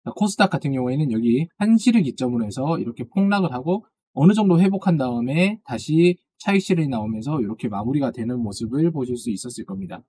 코스닥 같은 경우에는 여기 한시를 기점으로 해서 이렇게 폭락을 하고 어느 정도 회복한 다음에 다시 차익 실현이 나오면서 이렇게 마무리가 되는 모습을 보실 수 있었을 겁니다.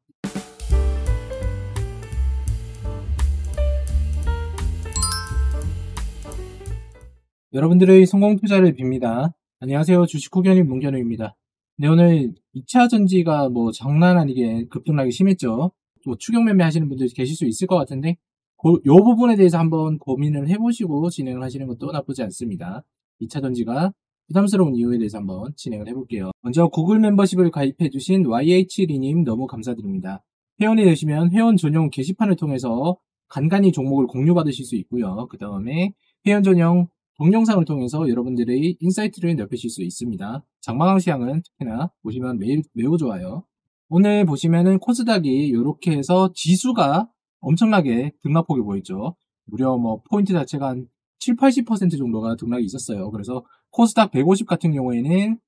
여러분들의 성공 투자를 빕니다. 안녕하세요. 주식 후견인 문견우입니다. 네, 오늘 2차 전지가 장난 아니게 급등락이 심했죠. 또 추격 매매 하시는 분들 계실 수 있을 것 같은데 이 부분에 대해서 한번 고민을 해보시고 진행을 하시는 것도 나쁘지 않습니다. 2차 전지가 부담스러운 이유에 대해서 한번 진행을 해볼게요. 먼저 구글 멤버십을 가입해주신 YH리님 너무 감사드립니다. 회원이 되시면 회원 전용 게시판을 통해서 간간히 종목을 공유받으실 수 있고요. 그 다음에 회원 전용 동영상을 통해서 여러분들의 인사이트를 넓히실 수 있습니다. 장마강 시황은 특히나 보시면 매우 좋아요. 오늘 보시면은 코스닥이 이렇게 해서 지수가 엄청나게 등락폭이 보였죠. 무려 포인트 자체가 한 7, 80% 정도가 등락이 있었어요. 그래서 코스닥 150 같은 경우에는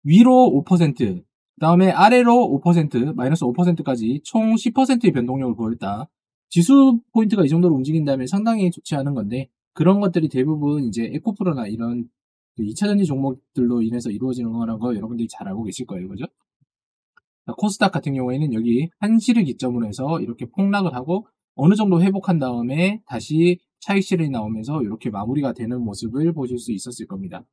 위로 5%, 그 다음에 아래로 5%, 마이너스 5%까지 총 10%의 변동력을 보였다. 지수 포인트가 이 정도로 움직인다면 상당히 좋지 않은 건데 그런 것들이 대부분 이제 에코프로나 이런 2차전지 종목들로 인해서 이루어지는 거라는 거 여러분들이 잘 알고 계실 거예요. 그죠? 코스닥 같은 경우에는 여기 한시를 기점으로 해서 이렇게 폭락을 하고 어느 정도 회복한 다음에 다시 차익 실현이 나오면서 이렇게 마무리가 되는 모습을 보실 수 있었을 겁니다.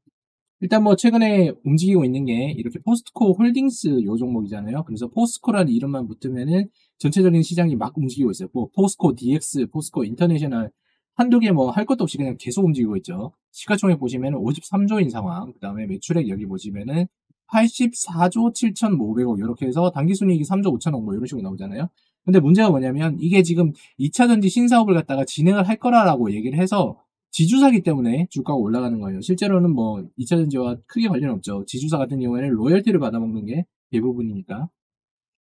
일단 최근에 움직이고 있는 게 이렇게 포스코 홀딩스 요 종목이잖아요. 그래서 포스코라는 이름만 붙으면은 전체적인 시장이 막 움직이고 있어요. 포스코 DX, 포스코 인터내셔널 한두 개 할 것도 없이 그냥 계속 움직이고 있죠. 시가총액 보시면은 53조인 상황. 그 다음에 매출액 여기 보시면은 84조 7,500억 이렇게 해서 당기순이익이 3조 5천억 이런 식으로 나오잖아요. 근데 문제가 뭐냐면 이게 지금 2차전지 신사업을 갖다가 진행을 할 거라고 얘기를 해서 지주사기 때문에 주가가 올라가는 거예요. 실제로는 2차전지와 크게 관련 없죠. 지주사 같은 경우에는 로열티를 받아먹는 게 대부분이니까.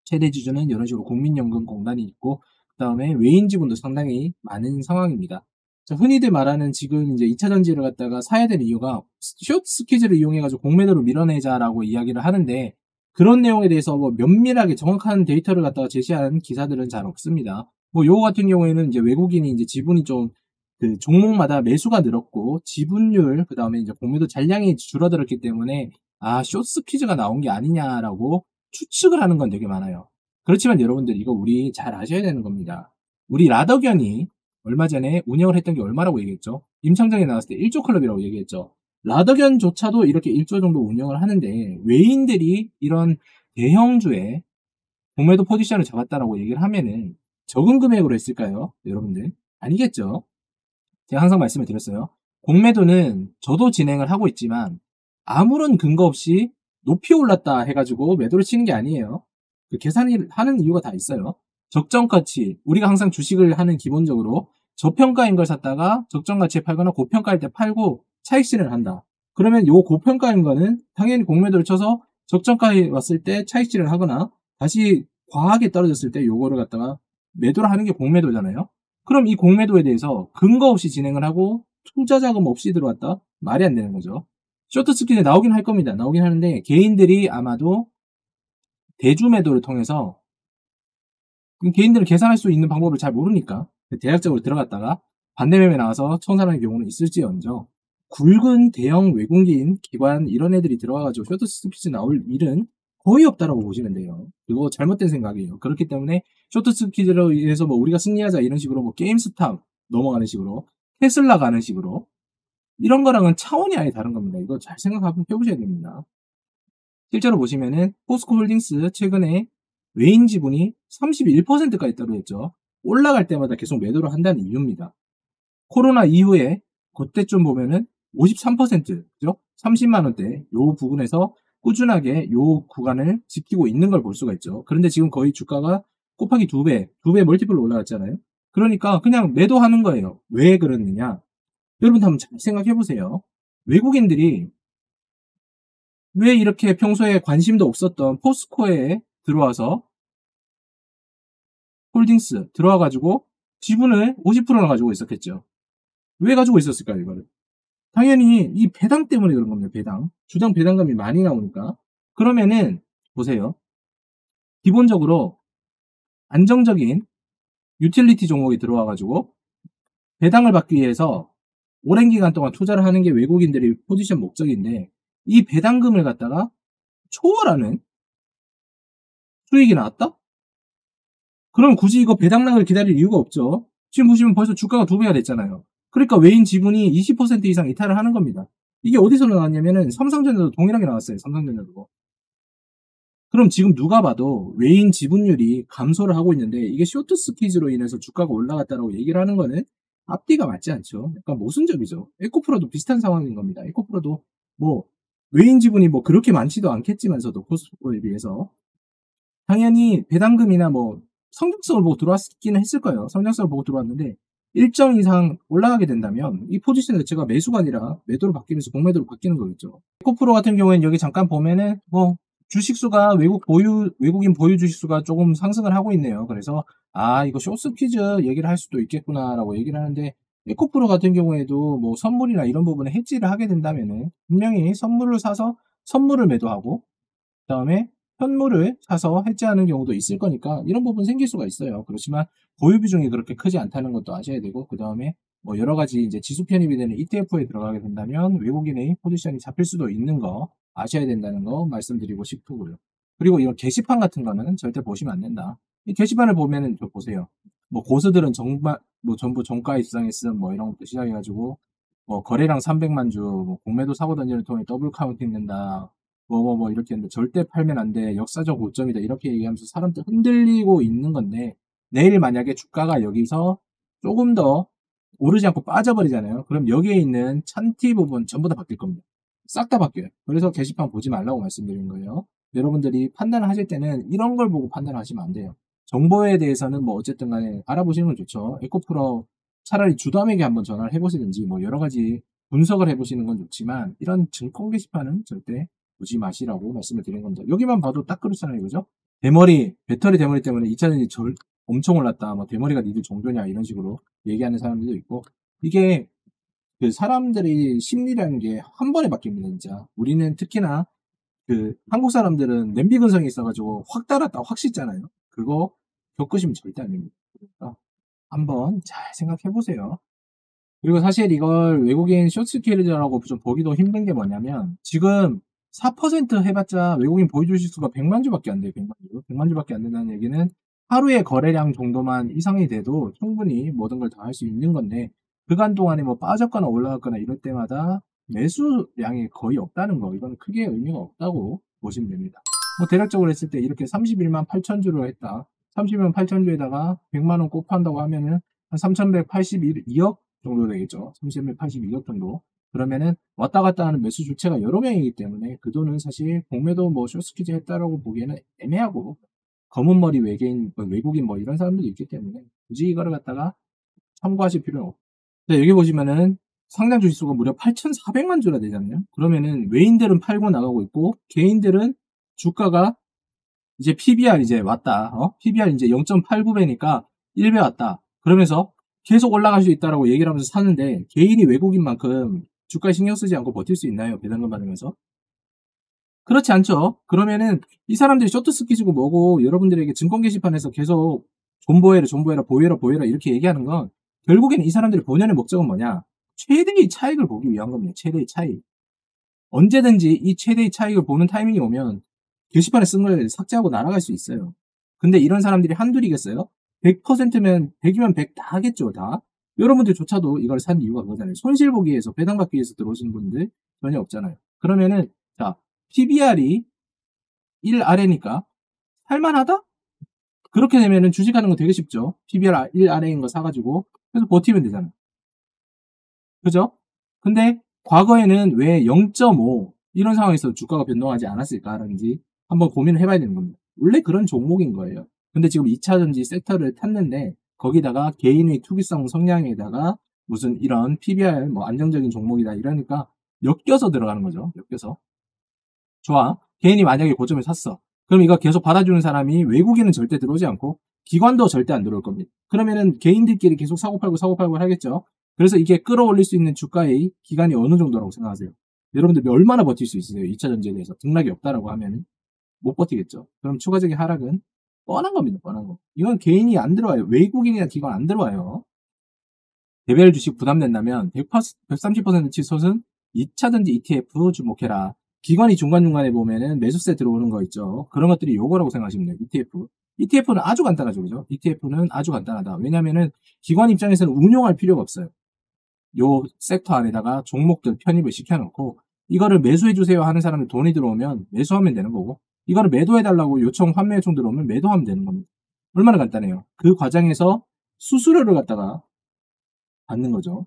최대 지주는 이런 식으로 국민연금공단이 있고 그 다음에 외인 지분도 상당히 많은 상황입니다. 자, 흔히들 말하는 지금 이제 2차전지를 갖다가 사야 되는 이유가 숏 스퀴즈를 이용해가지고 공매도로 밀어내자라고 이야기를 하는데 그런 내용에 대해서 면밀하게 정확한 데이터를 갖다가 제시하는 기사들은 잘 없습니다. 요거 같은 경우에는 이제 외국인이 이제 지분이 좀 그 종목마다 매수가 늘었고 지분율 그 다음에 이제 공매도 잔량이 줄어들었기 때문에 숏 스퀴즈가 나온 게 아니냐라고 추측을 하는 건 되게 많아요. 그렇지만 여러분들 이거 우리 잘 아셔야 되는 겁니다. 우리 라더견이 얼마 전에 운영을 했던 게 얼마라고 얘기했죠? 임창정에 나왔을 때 1조 클럽이라고 얘기했죠. 라더견조차도 이렇게 1조 정도 운영을 하는데 외인들이 이런 대형주에 공매도 포지션을 잡았다라고 얘기를 하면은 적은 금액으로 했을까요? 여러분들 아니겠죠? 제가 항상 말씀을 드렸어요. 공매도는 저도 진행을 하고 있지만 아무런 근거 없이 높이 올랐다 해가지고 매도를 치는 게 아니에요. 그 계산을 하는 이유가 다 있어요. 적정가치, 우리가 항상 주식을 하는 기본적으로 저평가인 걸 샀다가 적정가치에 팔거나 고평가일 때 팔고 차익 실현을 한다. 그러면 요 고평가인 거는 당연히 공매도를 쳐서 적정가에 왔을 때 차익 실현을 하거나 다시 과하게 떨어졌을 때 요거를 갖다가 매도를 하는 게 공매도잖아요. 그럼 이 공매도에 대해서 근거 없이 진행을 하고 투자 자금 없이 들어왔다? 말이 안 되는 거죠. 쇼트 스킨에 나오긴 할 겁니다. 나오긴 하는데 개인들이 아마도 대주 매도를 통해서 개인들은 계산할 수 있는 방법을 잘 모르니까 대략적으로 들어갔다가 반대 매매 나와서 청산하는 경우는 있을지언정 굵은 대형 외국인 기관 이런 애들이 들어와가지고 쇼트 스퀴즈 나올 일은 거의 없다라고 보시면 돼요. 그거 잘못된 생각이에요. 그렇기 때문에 쇼트 스퀴즈로 인해서 우리가 승리하자 이런 식으로 게임스탑 넘어가는 식으로 테슬라 가는 식으로 이런 거랑은 차원이 아예 다른 겁니다. 이거 잘 생각해보셔야 됩니다. 실제로 보시면은 포스코 홀딩스 최근에 외인 지분이 31%까지 떨어졌죠. 올라갈 때마다 계속 매도를 한다는 이유입니다. 코로나 이후에 그때쯤 보면은 53%, 그죠? 30만원대 요 부분에서 꾸준하게 요 구간을 지키고 있는 걸 볼 수가 있죠. 그런데 지금 거의 주가가 곱하기 2배 멀티플로 올라갔잖아요. 그러니까 그냥 매도하는 거예요. 왜 그러느냐? 여러분 한번 잘 생각해 보세요. 외국인들이 왜 이렇게 평소에 관심도 없었던 포스코에 들어와서 홀딩스 들어와가지고 지분을 50%나 가지고 있었겠죠. 왜 가지고 있었을까요, 이거를? 당연히 이 배당 때문에 그런 겁니다. 배당. 주당 배당감이 많이 나오니까. 그러면은 보세요. 기본적으로 안정적인 유틸리티 종목이 들어와가지고 배당을 받기 위해서 오랜 기간 동안 투자를 하는 게 외국인들의 포지션 목적인데 이 배당금을 갖다가 초월하는 수익이 나왔다? 그럼 굳이 이거 배당락을 기다릴 이유가 없죠. 지금 보시면 벌써 주가가 2배가 됐잖아요. 그러니까 외인 지분이 20% 이상 이탈을 하는 겁니다. 이게 어디서 나왔냐면은 삼성전자도 동일하게 나왔어요. 삼성전자도. 그럼 지금 누가 봐도 외인 지분율이 감소를 하고 있는데 이게 쇼트 스퀴즈로 인해서 주가가 올라갔다라고 얘기를 하는 거는 앞뒤가 맞지 않죠. 약간 모순적이죠. 에코프로도 비슷한 상황인 겁니다. 에코프로도 뭐 외인 지분이 뭐 그렇게 많지도 않겠지만서도 코스트코에 비해서 당연히 배당금이나 뭐 성장성을 보고 들어왔기는 했을 거예요. 성장성을 보고 들어왔는데 일정 이상 올라가게 된다면 이 포지션 자체가 매수가 아니라 매도로 바뀌면서 공매도로 바뀌는 거겠죠. 에코프로 같은 경우에는 여기 잠깐 보면은 뭐 주식수가 외국인 보유 주식수가 조금 상승을 하고 있네요. 그래서 이거 쇼스 퀴즈 얘기를 할 수도 있겠구나라고 얘기를 하는데 에코프로 같은 경우에도 뭐 선물이나 이런 부분에 해지를 하게 된다면은 분명히 선물을 사서 선물을 매도하고 그다음에 현물을 사서 해지하는 경우도 있을 거니까 이런 부분 생길 수가 있어요. 그렇지만 보유 비중이 그렇게 크지 않다는 것도 아셔야 되고 그다음에 뭐 여러 가지 이제 지수 편입이 되는 ETF에 들어가게 된다면 외국인의 포지션이 잡힐 수도 있는 거 아셔야 된다는 거 말씀드리고 싶고요. 그리고 이런 게시판 같은 거는 절대 보시면 안 된다. 이 게시판을 보면은 저 보세요. 뭐 고수들은 정말 뭐 전부 정가 입상했음 뭐 이런 것도 시작해가지고 뭐 거래량 300만 주, 뭐 공매도 사고 던지를 통해 더블 카운팅 된다. 이렇게 했는데 절대 팔면 안 돼. 역사적 고점이다. 이렇게 얘기하면서 사람들 흔들리고 있는 건데 내일 만약에 주가가 여기서 조금 더 오르지 않고 빠져버리잖아요. 그럼 여기에 있는 찬티 부분 전부 다 바뀔 겁니다. 싹 다 바뀌어요. 그래서 게시판 보지 말라고 말씀드린 거예요. 여러분들이 판단을 하실 때는 이런 걸 보고 판단을 하시면 안 돼요. 정보에 대해서는 뭐 어쨌든 간에 알아보시는 건 좋죠. 에코프로 차라리 주담에게 한번 전화를 해보시든지 뭐 여러 가지 분석을 해보시는 건 좋지만 이런 증권 게시판은 절대 보지 마시라고 말씀을 드린 겁니다. 여기만 봐도 딱 그렇잖아요. 그죠? 배터리 대머리 때문에 2차전지 엄청 올랐다. 뭐 대머리가 니들 종교냐 이런 식으로 얘기하는 사람들도 있고 이게 그 사람들이 심리라는 게 한 번에 바뀝니다. 진짜 우리는 특히나 그 한국 사람들은 냄비 근성이 있어가지고 확 달았다 확 씻잖아요. 그거 겪으시면 절대 안 됩니다. 그러니까 한번 잘 생각해 보세요. 그리고 사실 이걸 외국인 쇼츠킬즈라고 좀 보기도 힘든 게 뭐냐면 지금 4% 해봤자 외국인 보여주실 수가 100만 주밖에 안 돼요. 100만 주. 100만 주밖에 안 된다는 얘기는 하루의 거래량 정도만 이상이 돼도 충분히 모든 걸 다 할 수 있는 건데 그간 동안에 뭐 빠졌거나 올라갔거나 이럴 때마다 매수량이 거의 없다는 거 이건 크게 의미가 없다고 보시면 됩니다. 뭐 대략적으로 했을 때 이렇게 31만 8천 주로 했다. 31만 8천 주에다가 100만 원 꼭 판다고 하면은 한 3,182억 정도 되겠죠. 3,182억 정도. 그러면은 왔다 갔다 하는 매수 주체가 여러 명이기 때문에 그 돈은 사실 공매도 뭐 쇼스퀴즈 했다라고 보기에는 애매하고 검은 머리 외계인, 외국인 뭐 이런 사람들도 있기 때문에 굳이 이거를 갖다가 참고하실 필요는 없고. 여기 보시면은 상장 주식수가 무려 8,400만 주나 되잖아요. 그러면은 외인들은 팔고 나가고 있고 개인들은 주가가 이제 PBR 이제 왔다. PBR 이제 0.89배니까 1배 왔다. 그러면서 계속 올라갈 수 있다라고 얘기를 하면서 사는데 개인이 외국인만큼 주가에 신경 쓰지 않고 버틸 수 있나요? 배당금 받으면서? 그렇지 않죠. 그러면은 이 사람들이 쇼트 스키즈고 뭐고 여러분들에게 증권 게시판에서 계속 존버해라, 보여라 이렇게 얘기하는 건 결국에는 이 사람들의 본연의 목적은 뭐냐? 최대의 차익을 보기 위한 겁니다. 최대의 차익. 언제든지 이 최대의 차익을 보는 타이밍이 오면 게시판에 쓴 걸 삭제하고 날아갈 수 있어요. 근데 이런 사람들이 한둘이겠어요? 100%면 100이면 100 다 하겠죠, 다. 여러분들조차도 이걸 산 이유가 그거잖아요. 손실 보기 위해서, 배당 받기 위해서 들어오신 분들 전혀 없잖아요. 그러면은 자, PBR이 1 아래니까 살만하다? 그렇게 되면은 주식하는 거 되게 쉽죠. PBR 1 아래인 거 사가지고 그래서 버티면 되잖아요. 그죠? 근데 과거에는 왜 0.5 이런 상황에서 주가가 변동하지 않았을까라는지 한번 고민을 해봐야 되는 겁니다. 원래 그런 종목인 거예요. 근데 지금 2차전지 섹터를 탔는데 거기다가 개인의 투기성 성향에다가 무슨 이런 PBR 뭐 안정적인 종목이다 이러니까 엮여서 들어가는 거죠. 엮여서. 좋아. 개인이 만약에 고점에 샀어. 그럼 이거 계속 받아주는 사람이 외국인은 절대 들어오지 않고 기관도 절대 안 들어올 겁니다. 그러면은 개인들끼리 계속 사고팔고 하겠죠. 그래서 이게 끌어올릴 수 있는 주가의 기간이 어느 정도라고 생각하세요? 여러분들 얼마나 버틸 수 있으세요? 2차 전지에 대해서 등락이 없다라고 하면 못 버티겠죠. 그럼 추가적인 하락은 뻔한 겁니다. 뻔한 거. 이건 개인이 안 들어와요. 외국인이나 기관 안 들어와요. 개별 주식 부담된다면 130% 치솟은 2차전지 ETF 주목해라. 기관이 중간중간에 보면은 매수세 들어오는 거 있죠. 그런 것들이 요거라고 생각하시면 돼요. ETF. ETF는 아주 간단하죠. 그죠? ETF는 아주 간단하다. 왜냐면은 기관 입장에서는 운용할 필요가 없어요. 요 섹터 안에다가 종목들 편입을 시켜놓고 이거를 매수해주세요 하는 사람이 돈이 들어오면 매수하면 되는 거고 이거를 매도해달라고 요청, 환매 요청 들어오면 매도하면 되는 겁니다. 얼마나 간단해요. 그 과정에서 수수료를 갖다가 받는 거죠.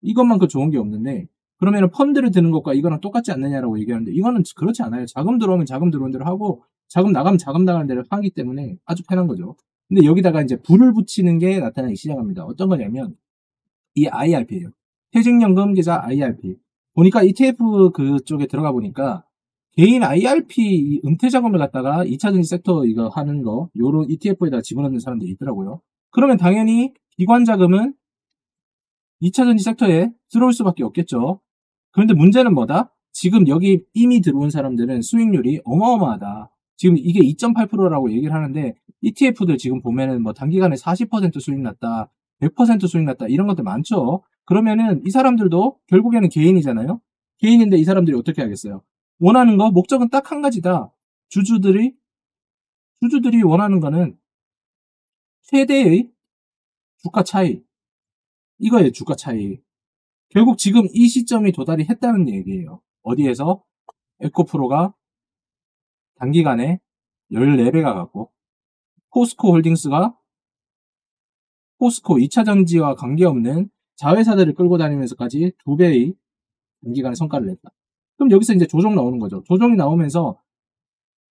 이것만큼 좋은 게 없는데 그러면 펀드를 드는 것과 이거랑 똑같지 않느냐라고 얘기하는데 이거는 그렇지 않아요. 자금 들어오면 자금 들어오는 대로 하고 자금 나가면 자금 나가는 대로 하기 때문에 아주 편한 거죠. 근데 여기다가 이제 불을 붙이는 게 나타나기 시작합니다. 어떤 거냐면 이 IRP예요. 퇴직연금 계좌 IRP. 보니까 ETF 그쪽에 들어가 보니까 개인 IRP 은퇴 자금을 갖다가 2차전지 섹터 이거 하는 거 요런 ETF에다 집어넣는 사람들이 있더라고요. 그러면 당연히 기관 자금은 2차전지 섹터에 들어올 수밖에 없겠죠. 그런데 문제는 뭐다? 지금 여기 이미 들어온 사람들은 수익률이 어마어마하다. 지금 이게 2.8%라고 얘기를 하는데 ETF들 지금 보면은 뭐 단기간에 40% 수익 났다, 100% 수익 났다 이런 것들 많죠. 그러면은 이 사람들도 결국에는 개인이잖아요. 개인인데 이 사람들이 어떻게 하겠어요? 원하는 거 목적은 딱 한 가지다. 주주들이 원하는 거는 최대의 주가 차이. 이거예요, 주가 차이. 결국 지금 이 시점이 도달이 했다는 얘기예요. 어디에서? 에코프로가 단기간에 14배가 갔고 포스코 홀딩스가 포스코 2차전지와 관계없는 자회사들을 끌고 다니면서까지 2배의 단기간에 성과를 냈다. 그럼 여기서 이제 조정 나오는 거죠. 조정이 나오면서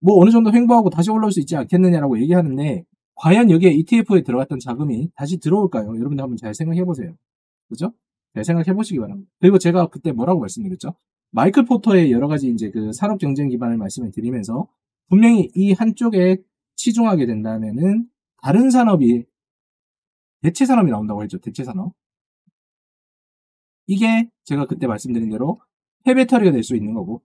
뭐 어느 정도 횡보하고 다시 올라올 수 있지 않겠느냐라고 얘기하는데 과연 여기에 ETF에 들어갔던 자금이 다시 들어올까요? 여러분들 한번 잘 생각해 보세요. 그죠? 잘 생각해 보시기 바랍니다. 그리고 제가 그때 뭐라고 말씀드렸죠? 마이클 포터의 여러 가지 이제 그 산업 경쟁 기반을 말씀을 드리면서 분명히 이 한쪽에 치중하게 된다면은 다른 산업이 대체 산업이 나온다고 했죠. 대체 산업. 이게 제가 그때 말씀드린 대로 폐배터리가 될 수 있는 거고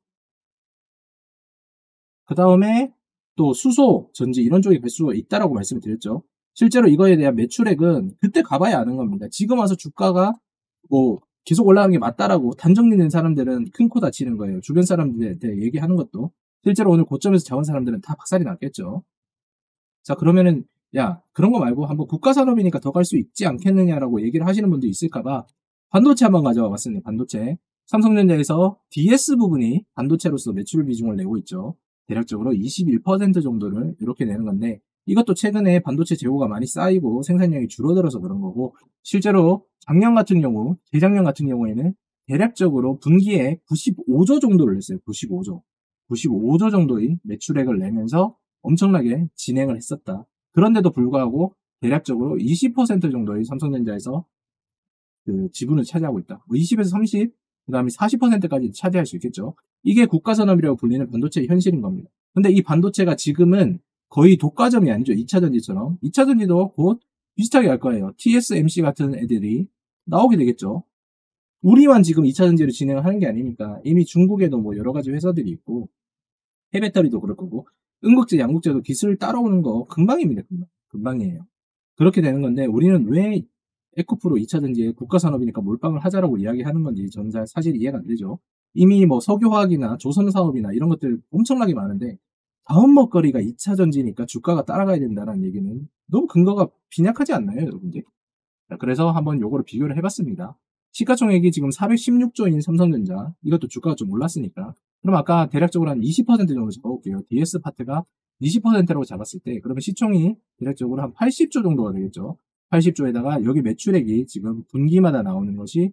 그 다음에 또 수소, 전지 이런 쪽에 갈 수가 있다라고 말씀을 드렸죠. 실제로 이거에 대한 매출액은 그때 가봐야 아는 겁니다. 지금 와서 주가가 뭐 계속 올라가는 게 맞다라고 단정짓는 사람들은 큰 코 다치는 거예요. 주변 사람들한테 얘기하는 것도 실제로 오늘 고점에서 잡은 사람들은 다 박살이 났겠죠. 자 그러면은 야 그런 거 말고 한번 국가산업이니까 더 갈 수 있지 않겠느냐라고 얘기를 하시는 분도 있을까봐 반도체 한번 가져와 봤습니다. 반도체. 삼성전자에서 DS 부분이 반도체로서 매출 비중을 내고 있죠. 대략적으로 21% 정도를 이렇게 내는 건데 이것도 최근에 반도체 재고가 많이 쌓이고 생산량이 줄어들어서 그런 거고 실제로 작년 같은 경우, 재작년 같은 경우에는 대략적으로 분기에 95조 정도를 냈어요. 95조. 95조 정도의 매출액을 내면서 엄청나게 진행을 했었다. 그런데도 불구하고 대략적으로 20% 정도의 삼성전자에서 그 지분을 차지하고 있다. 뭐 20에서 30, 그 다음에 40%까지 차지할 수 있겠죠. 이게 국가산업이라고 불리는 반도체의 현실인 겁니다. 근데 이 반도체가 지금은 거의 독과점이 아니죠. 2차전지처럼. 2차전지도 곧 비슷하게 할 거예요. TSMC 같은 애들이 나오게 되겠죠. 우리만 지금 2차전지를 진행을 하는 게 아니니까 이미 중국에도 뭐 여러 가지 회사들이 있고 폐배터리도 그럴 거고 음극재, 양극재도 기술 따라오는 거 금방입니다. 금방이에요. 그렇게 되는 건데 우리는 왜 에코프로 2차전지에 국가산업이니까 몰빵을 하자라고 이야기하는 건지 저는 사실 이해가 안 되죠. 이미 뭐 석유화학이나 조선사업이나 이런 것들 엄청나게 많은데 다음 먹거리가 2차전지니까 주가가 따라가야 된다는 얘기는 너무 근거가 빈약하지 않나요, 여러분들? 그래서 한번 요거를 비교를 해봤습니다. 시가총액이 지금 416조인 삼성전자 이것도 주가가 좀 올랐으니까 그럼 아까 대략적으로 한 20% 정도 잡아볼게요. DS 파트가 20%라고 잡았을 때 그러면 시총이 대략적으로 한 80조 정도가 되겠죠. 80조에다가 여기 매출액이 지금 분기마다 나오는 것이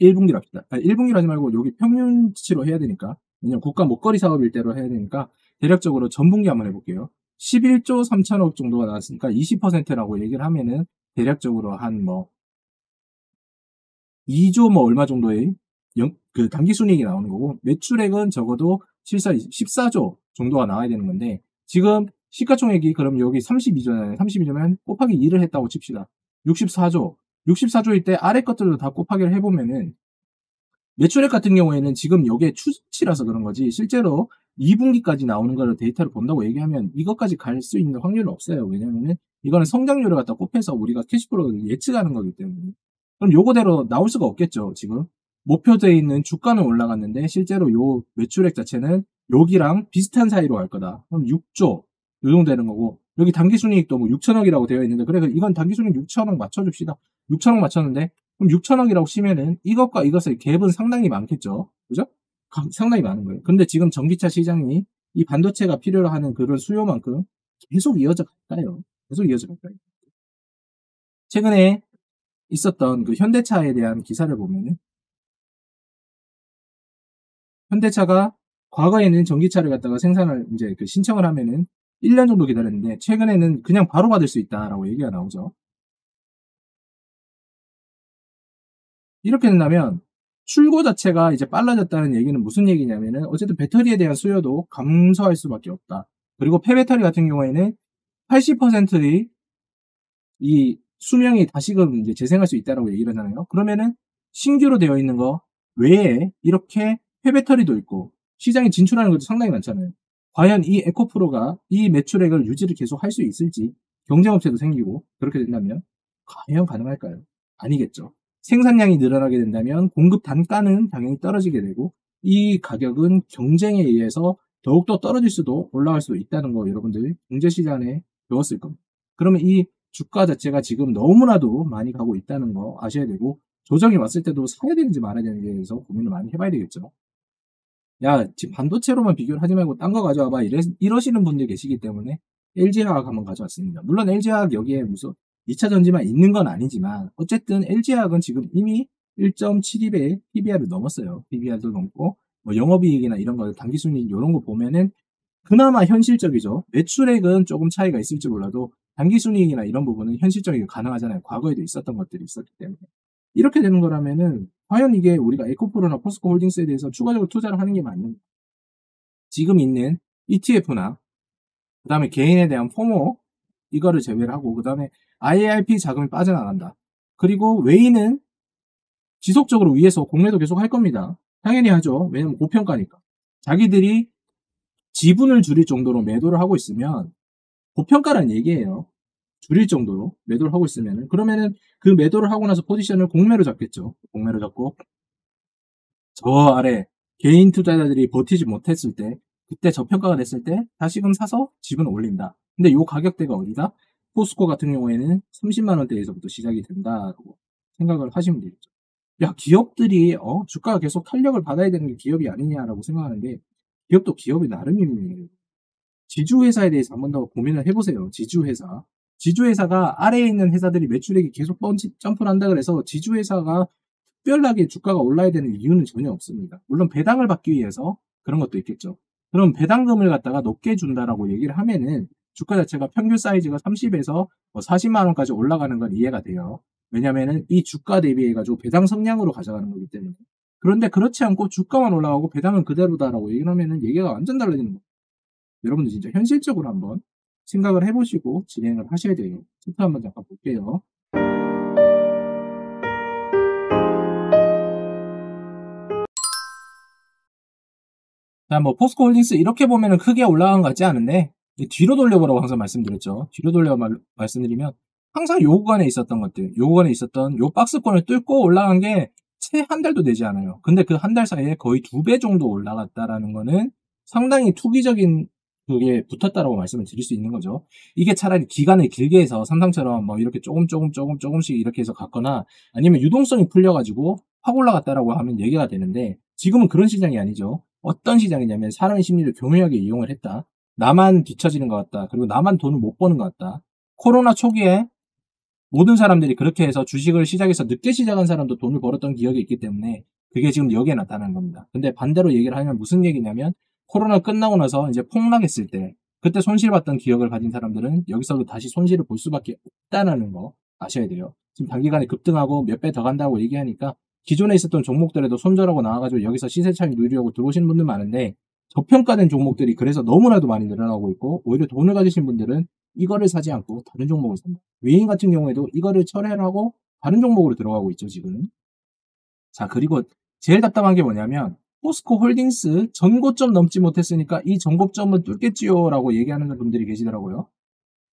1분기로 합시다. 1분기로 하지 말고 여기 평균치로 해야 되니까 왜냐면 국가 목걸이 사업일 대로 해야 되니까 대략적으로 전분기 한번 해볼게요. 11조 3천억 정도가 나왔으니까 20%라고 얘기를 하면은 대략적으로 한 뭐 2조 뭐 얼마 정도의 그 당기순이익이 나오는 거고 매출액은 적어도 실사 14조 정도가 나와야 되는 건데 지금 시가총액이 그럼 여기 32조잖아요. 32조면 곱하기 2를 했다고 칩시다. 64조. 64조일 때 아래 것들도 다 곱하기를 해보면은 매출액 같은 경우에는 지금 여기에 추치라서 그런 거지 실제로 2분기까지 나오는 걸 데이터를 본다고 얘기하면 이것까지 갈 수 있는 확률은 없어요. 왜냐면은 이거는 성장률을 갖다 곱해서 우리가 캐시플로우를 예측하는 거기 때문에 그럼 요거대로 나올 수가 없겠죠, 지금. 목표되어 있는 주가는 올라갔는데 실제로 요 매출액 자체는 여기랑 비슷한 사이로 갈 거다. 그럼 6조 요 정도 되는 거고, 여기 당기순이익도 뭐 6천억이라고 되어 있는데, 그래 이건 당기순이익 6천억 맞춰줍시다. 6천억 맞췄는데 그럼 6천억이라고 치면은 이것과 이것의 갭은 상당히 많겠죠, 그죠? 상당히 많은 거예요. 근데 지금 전기차 시장이 이 반도체가 필요로 하는 그런 수요만큼 계속 이어져 갈까요? 계속 이어져 갈까요? 최근에 있었던 그 현대차에 대한 기사를 보면은, 현대차가 과거에는 전기차를 갖다가 생산을 이제 그 신청을 하면은 1년 정도 기다렸는데, 최근에는 그냥 바로 받을 수 있다라고 얘기가 나오죠. 이렇게 된다면 출고 자체가 이제 빨라졌다는 얘기는 무슨 얘기냐면은, 어쨌든 배터리에 대한 수요도 감소할 수밖에 없다. 그리고 폐배터리 같은 경우에는 80%의 이 수명이 다시금 이제 재생할 수 있다라고 얘기를 하잖아요. 그러면은 신규로 되어 있는 거 외에 이렇게 폐배터리도 있고 시장에 진출하는 것도 상당히 많잖아요. 과연 이 에코프로가 이 매출액을 유지를 계속 할 수 있을지, 경쟁업체도 생기고 그렇게 된다면 과연 가능할까요? 아니겠죠. 생산량이 늘어나게 된다면 공급 단가는 당연히 떨어지게 되고, 이 가격은 경쟁에 의해서 더욱더 떨어질 수도 올라갈 수도 있다는 거 여러분들 경제시장에 배웠을 겁니다. 그러면 이 주가 자체가 지금 너무나도 많이 가고 있다는 거 아셔야 되고, 조정이 왔을 때도 사야 되는지 말아야 되는지에 대해서 고민을 많이 해봐야 되겠죠. 야, 지금 반도체로만 비교를 하지 말고 딴 거 가져와봐. 이러시는 분들 계시기 때문에 LG화학 한번 가져왔습니다. 물론 LG화학 여기에 무슨 2차 전지만 있는 건 아니지만, 어쨌든 LG화학은 지금 이미 1.72배 PBR을 넘었어요. PBR도 넘고, 뭐 영업이익이나 이런 거, 당기순이익 이런 거 보면은 그나마 현실적이죠. 매출액은 조금 차이가 있을지 몰라도 당기순이익이나 이런 부분은 현실적이게 가능하잖아요. 과거에도 있었던 것들이 있었기 때문에. 이렇게 되는 거라면은 과연 이게 우리가 에코프로나 포스코 홀딩스에 대해서 추가적으로 투자를 하는 게 맞는, 지금 있는 ETF나 그 다음에 개인에 대한 포모 이거를 제외를 하고, 그 다음에 IARP 자금이 빠져나간다. 그리고 외인은 지속적으로 위에서 공매도 계속 할 겁니다. 당연히 하죠. 왜냐면 고평가니까. 자기들이 지분을 줄일 정도로 매도를 하고 있으면, 고평가란 얘기예요. 줄일 정도로 매도를 하고 있으면은, 그러면은 그 매도를 하고 나서 포지션을 공매로 잡겠죠. 공매로 잡고 저 아래 개인 투자자들이 버티지 못했을 때, 그때 저평가가 됐을 때 다시금 사서 지분을 올린다. 근데 요 가격대가 어디다? 포스코 같은 경우에는 30만 원대에서부터 시작이 된다고 생각을 하시면 되겠죠. 야, 기업들이 주가가 계속 탄력을 받아야 되는 게 기업이 아니냐라고 생각하는데, 기업도 기업이 나름입니다. 지주회사에 대해서 한번 더 고민을 해보세요. 지주회사. 지주회사가 아래에 있는 회사들이 매출액이 계속 점프를 한다 그래서 지주회사가 특별하게 주가가 올라야 되는 이유는 전혀 없습니다. 물론 배당을 받기 위해서 그런 것도 있겠죠. 그럼 배당금을 갖다가 높게 준다라고 얘기를 하면은 주가 자체가 평균 사이즈가 30에서 40만 원까지 올라가는 건 이해가 돼요. 왜냐면은 이 주가 대비해가지고 배당 성량으로 가져가는 거기 때문에. 그런데 그렇지 않고 주가만 올라가고 배당은 그대로다라고 얘기를 하면은 얘기가 완전 달라지는 거예요. 여러분들 진짜 현실적으로 한번 생각을 해보시고 진행을 하셔야 돼요. 차트 한번 잠깐 볼게요. 자, 뭐 포스코 홀딩스 이렇게 보면은 크게 올라간 것 같지 않은데, 뒤로 돌려보라고 항상 말씀드렸죠. 뒤로 돌려 말씀드리면 항상 요 구간에 있었던 것들, 요 구간에 있었던 요 박스권을 뚫고 올라간 게 채 한 달도 되지 않아요. 근데 그 한 달 사이에 거의 2배 정도 올라갔다라는 거는 상당히 투기적인 그게 붙었다라고 말씀을 드릴 수 있는 거죠. 이게 차라리 기간을 길게 해서 삼성처럼 뭐 이렇게 조금씩 이렇게 해서 갔거나, 아니면 유동성이 풀려가지고 확 올라갔다라고 하면 얘기가 되는데, 지금은 그런 시장이 아니죠. 어떤 시장이냐면 사람의 심리를 교묘하게 이용을 했다. 나만 뒤처지는 것 같다. 그리고 나만 돈을 못 버는 것 같다. 코로나 초기에 모든 사람들이 그렇게 해서 주식을 시작해서 늦게 시작한 사람도 돈을 벌었던 기억이 있기 때문에 그게 지금 여기에 나타나는 겁니다. 근데 반대로 얘기를 하면 무슨 얘기냐면, 코로나 끝나고 나서 이제 폭락했을 때 그때 손실봤던 기억을 가진 사람들은 여기서 다시 손실을 볼 수밖에 없다는 거 아셔야 돼요. 지금 단기간에 급등하고 몇 배 더 간다고 얘기하니까 기존에 있었던 종목들에도 손절하고 나와가지고 여기서 시세 차익 누리려고 들어오시는 분들 많은데, 저평가된 종목들이 그래서 너무나도 많이 늘어나고 있고, 오히려 돈을 가지신 분들은 이거를 사지 않고 다른 종목을 산다. 외인 같은 경우에도 이거를 철회를 하고 다른 종목으로 들어가고 있죠, 지금. 자, 그리고 제일 답답한 게 뭐냐면, 포스코 홀딩스 전고점 넘지 못했으니까 이 전고점은 뚫겠지요라고 얘기하는 분들이 계시더라고요.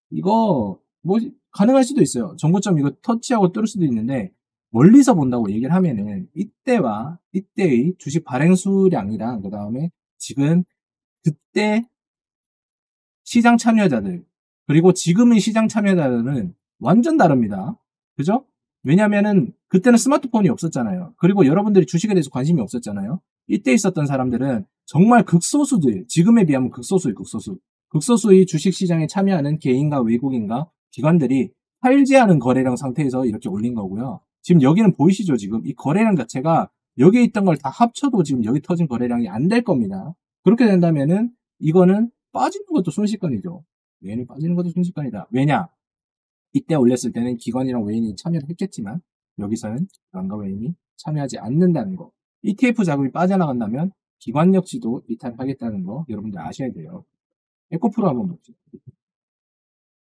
이거 뭐 가능할 수도 있어요. 전고점 이거 터치하고 뚫을 수도 있는데, 멀리서 본다고 얘기를 하면은 이때와 이때의 주식 발행 수량이랑 그 다음에 지금 그때 시장 참여자들 그리고 지금의 시장 참여자들은 완전 다릅니다. 그죠? 왜냐면은 그때는 스마트폰이 없었잖아요. 그리고 여러분들이 주식에 대해서 관심이 없었잖아요. 이때 있었던 사람들은 정말 극소수들, 지금에 비하면 극소수예요, 극소수. 극소수의 주식시장에 참여하는 개인과 외국인과 기관들이 팔지 않은 거래량 상태에서 이렇게 올린 거고요. 지금 여기는 보이시죠? 지금 이 거래량 자체가 여기에 있던 걸 다 합쳐도 지금 여기 터진 거래량이 안 될 겁니다. 그렇게 된다면은 이거는 빠지는 것도 순식간이죠. 외인이 빠지는 것도 순식간이다. 왜냐? 이때 올렸을 때는 기관이랑 외인이 참여를 했겠지만 여기서는 기관과 외인이 참여하지 않는다는 거. ETF 자금이 빠져나간다면 기관 역시도 이탈하겠다는 거 여러분들 아셔야 돼요. 에코프로 한번 보죠.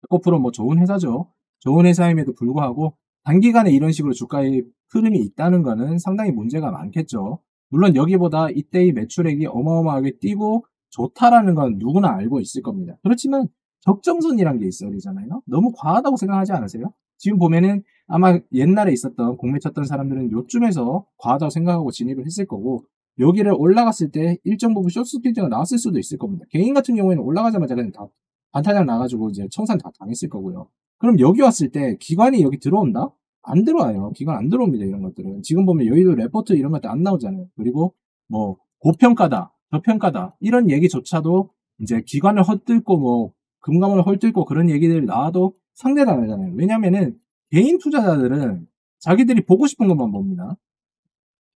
에코프로 뭐 좋은 회사죠. 좋은 회사임에도 불구하고 단기간에 이런 식으로 주가의 흐름이 있다는 거는 상당히 문제가 많겠죠. 물론 여기보다 이때의 매출액이 어마어마하게 뛰고 좋다라는 건 누구나 알고 있을 겁니다. 그렇지만 적정선이란 게 있어야 되잖아요. 너무 과하다고 생각하지 않으세요? 지금 보면은 아마 옛날에 있었던 공매 쳤던 사람들은 요쯤에서 과하다고 생각하고 진입을 했을 거고 여기를 올라갔을 때 일정 부분 쇼스퀴즈가 나왔을 수도 있을 겁니다. 개인 같은 경우에는 올라가자마자 그냥 다 반타작 나가지고 이제 청산 다 당했을 거고요. 그럼 여기 왔을 때 기관이 여기 들어온다? 안 들어와요. 기관 안 들어옵니다. 이런 것들은. 지금 보면 여의도 레포트 이런 것들 안 나오잖아요. 그리고 뭐 고평가다, 저평가다 이런 얘기조차도 이제 기관을 헛들고 뭐 금감원을 헐뜯고 그런 얘기들이 나와도 상대도 안 하잖아요. 왜냐면은 개인 투자자들은 자기들이 보고 싶은 것만 봅니다.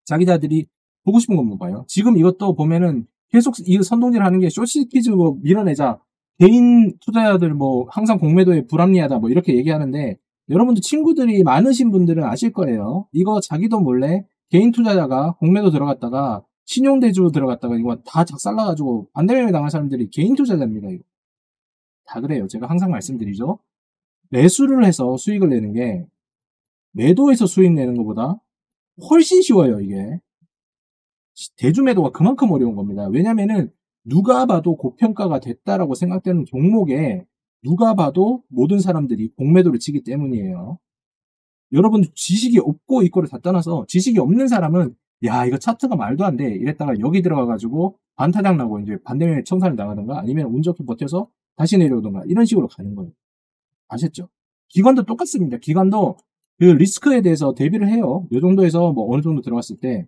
자기자들이 보고 싶은 것만 봐요. 지금 이것도 보면은 계속 이 선동질 하는 게 쇼시키즈 뭐 밀어내자. 개인 투자자들 뭐 항상 공매도에 불합리하다 뭐 이렇게 얘기하는데 여러분들 친구들이 많으신 분들은 아실 거예요. 이거 자기도 몰래 개인 투자자가 공매도 들어갔다가 신용대주 들어갔다가 이거 다 작살나가지고 반대매매 당한 사람들이 개인 투자자입니다. 이거. 다 그래요. 제가 항상 말씀드리죠. 매수를 해서 수익을 내는 게 매도해서 수익 내는 것보다 훨씬 쉬워요, 이게. 대주 매도가 그만큼 어려운 겁니다. 왜냐면은 누가 봐도 고평가가 됐다라고 생각되는 종목에 누가 봐도 모든 사람들이 공매도를 치기 때문이에요. 여러분 지식이 없고 이거를 다 떠나서 지식이 없는 사람은 야 이거 차트가 말도 안 돼 이랬다가 여기 들어가가지고 반타작 나고 이제 반대면에 청산을 나가던가 아니면 운 좋게 버텨서 다시 내려오던가 이런 식으로 가는 거예요. 아셨죠? 기관도 똑같습니다. 기관도 그 리스크에 대해서 대비를 해요. 이 정도에서 뭐 어느 정도 들어갔을 때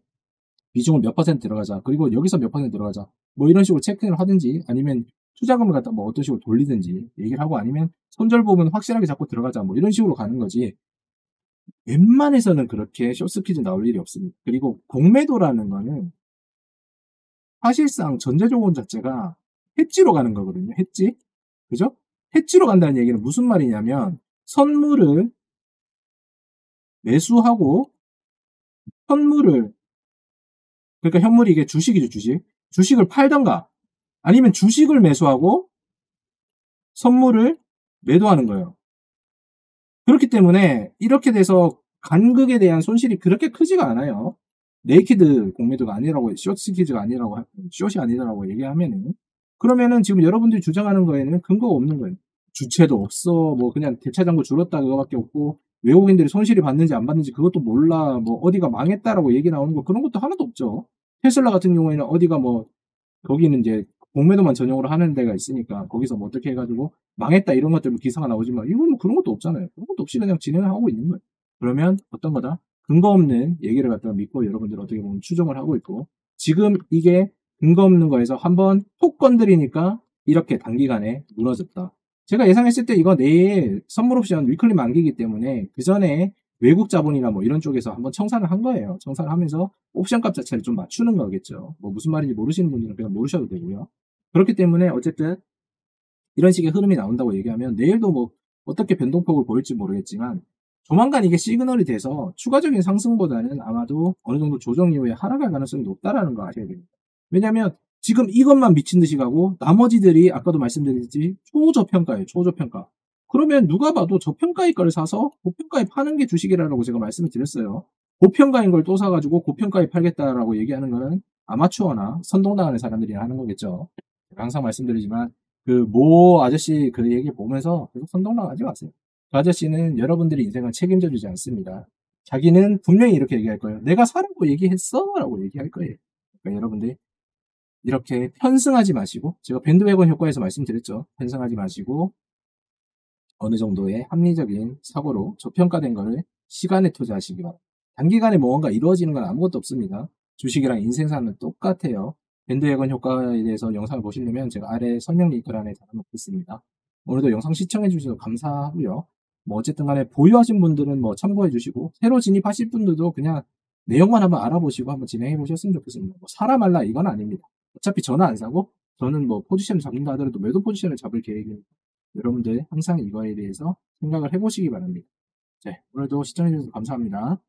비중을 몇 퍼센트 들어가자. 그리고 여기서 몇 퍼센트 들어가자. 뭐 이런 식으로 체크를 하든지 아니면 투자금을 갖다 뭐 어떤 식으로 돌리든지 얘기를 하고 아니면 손절 부분 확실하게 잡고 들어가자. 뭐 이런 식으로 가는 거지. 웬만해서는 그렇게 쇼스퀴즈 나올 일이 없습니다. 그리고 공매도라는 거는 사실상 전제조건 자체가 해지로 가는 거거든요. 해지. 그죠? 해지로 간다는 얘기는 무슨 말이냐면 선물을 매수하고 현물을 그러니까 현물이 이게 주식이죠, 주식. 주식을 팔던가 아니면 주식을 매수하고 선물을 매도하는 거예요. 그렇기 때문에 이렇게 돼서 간극에 대한 손실이 그렇게 크지가 않아요. 네이키드 공매도가 아니라고, 숏스키즈가 아니라고, 숏이 아니라고 얘기하면은. 그러면은 지금 여러분들이 주장하는 거에는 근거가 없는 거예요. 주체도 없어, 뭐 그냥 대차장고 줄었다 그거밖에 없고, 외국인들이 손실이 받는지 안 받는지 그것도 몰라, 뭐 어디가 망했다라고 얘기 나오는 거 그런 것도 하나도 없죠. 테슬라 같은 경우에는 어디가 뭐, 거기는 이제 공매도만 전용으로 하는 데가 있으니까 거기서 뭐 어떻게 해가지고 망했다 이런 것들 기사가 나오지만 이건 뭐 그런 것도 없잖아요. 그런 것도 없이 그냥 진행을 하고 있는 거예요. 그러면 어떤 거다? 근거 없는 얘기를 갖다가 믿고 여러분들 어떻게 보면 추정을 하고 있고 지금 이게 근거 없는 거에서 한번 톡 건드리니까 이렇게 단기간에 무너졌다. 제가 예상했을 때 이거 내일 선물 옵션 위클리 만기이기 때문에 그 전에 외국 자본이나 뭐 이런 쪽에서 한번 청산을 한 거예요. 청산을 하면서 옵션 값 자체를 좀 맞추는 거겠죠. 뭐 무슨 말인지 모르시는 분들은 그냥 모르셔도 되고요. 그렇기 때문에 어쨌든 이런 식의 흐름이 나온다고 얘기하면 내일도 뭐 어떻게 변동폭을 보일지 모르겠지만 조만간 이게 시그널이 돼서 추가적인 상승보다는 아마도 어느 정도 조정 이후에 하락할 가능성이 높다라는 거 아셔야 됩니다. 왜냐하면 지금 이것만 미친 듯이 가고 나머지들이 아까도 말씀드렸듯이 초저평가예요. 초저평가. 그러면 누가 봐도 저평가의 거를 사서 고평가에 파는 게 주식이라고 제가 말씀을 드렸어요. 고평가인 걸 또 사가지고 고평가에 팔겠다라고 얘기하는 거는 아마추어나 선동당하는 사람들이 하는 거겠죠. 제가 항상 말씀드리지만 그 모 아저씨 그 얘기 보면서 계속 선동당하지 마세요. 그 아저씨는 여러분들의 인생을 책임져 주지 않습니다. 자기는 분명히 이렇게 얘기할 거예요. 내가 사라고 얘기했어? 라고 얘기할 거예요. 그러니까 여러분들 이렇게 편승하지 마시고, 제가 밴드웨건 효과에서 말씀드렸죠. 편승하지 마시고 어느 정도의 합리적인 사고로 저평가된 거를 시간에 투자하시기 바랍니다. 단기간에 뭔가 이루어지는 건 아무것도 없습니다. 주식이랑 인생사는 똑같아요. 밴드웨건 효과에 대해서 영상을 보시려면 제가 아래 설명 링크란에 달아놓겠습니다. 오늘도 영상 시청해주셔서 감사하고요. 뭐 어쨌든 간에 보유하신 분들은 뭐 참고해주시고, 새로 진입하실 분들도 그냥 내용만 한번 알아보시고 한번 진행해보셨으면 좋겠습니다. 뭐 사라 말라 이건 아닙니다. 어차피 저는 안 사고, 저는 뭐 포지션을 잡는다 하더라도 매도 포지션을 잡을 계획입니다. 여러분들 항상 이거에 대해서 생각을 해보시기 바랍니다. 네, 오늘도 시청해주셔서 감사합니다.